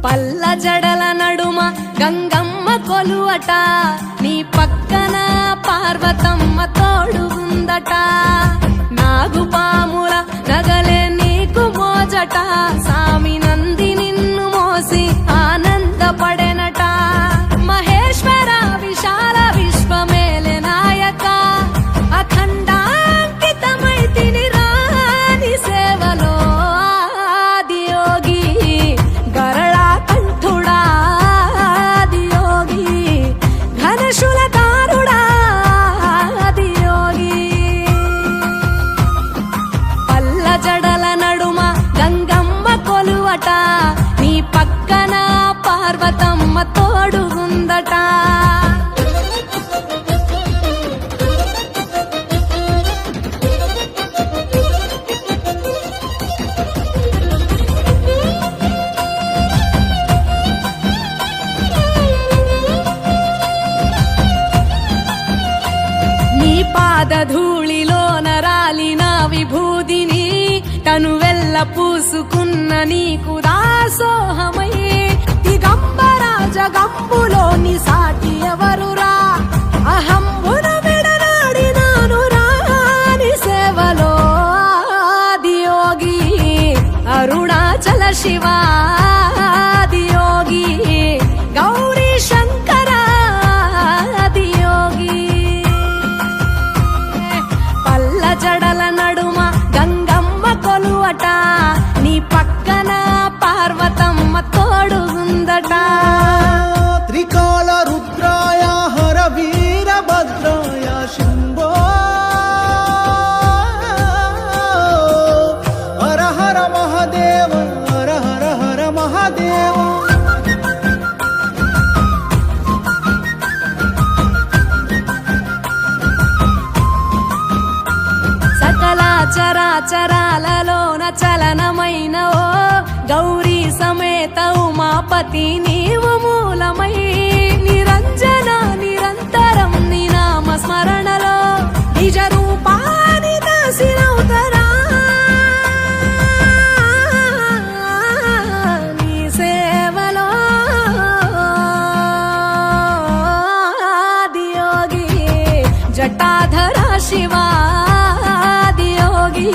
పల్ల జడల నడుమ గంగమ్మ కొలువట, నీ పక్కన పార్వతమ్మ తోడుగుందట. నాగుపాముల నగలే నీకు మోజట, సామి నంది నిన్ను మోసి ఆనందపడెనట. మహేశ్వర విశాల విశ్వమేలె నాయక, అఖండాంకితమైతిని రాని సేవలో. ఆదియోగి గరళా కంఠుడా, ఆదియోగి ఘనశూలధారుడా, ఆదియోగి. పల్ల జడల నడుమ గంగమ్మ కొలువట, నీ పక్కన పార్వతమ్మ తోడుగుందట. నీ పాదధూళిలోన రాలిన విభూదిని తనువెల్ల పూసుకున్న నీకు దాసోహమై. దిగంబర జగంబులోని సాటి ఎవరురా, అహంబున విడనాడినాను రాని సేవలో. ఆదియోగి అరుణాచల శివ, ఆదియోగి గౌరీ శంకర, ఆదియోగి. పల్ల జడల నడుమ గంగమ్మ కొలువట, నీ పక్కన పార్వతమ్మ తోడుగుందట. త్రికాల రుద్రాయ హర వీరభద్రాయ శంభో, హర హర మహాదేవ, హర హర హర మహాదేవ. సకల చరాచరాలలోన చలనమైన ఓ గౌరీ సమేత ఉమాపతి నీవు మూలమై. నిరంజన నిరంతరం నీ నామ స్మరణలో నిజ రూపాని దాసినవుతరా. నీ సేవలో ఆదియోగి జటాధర శివ, ఆదియోగి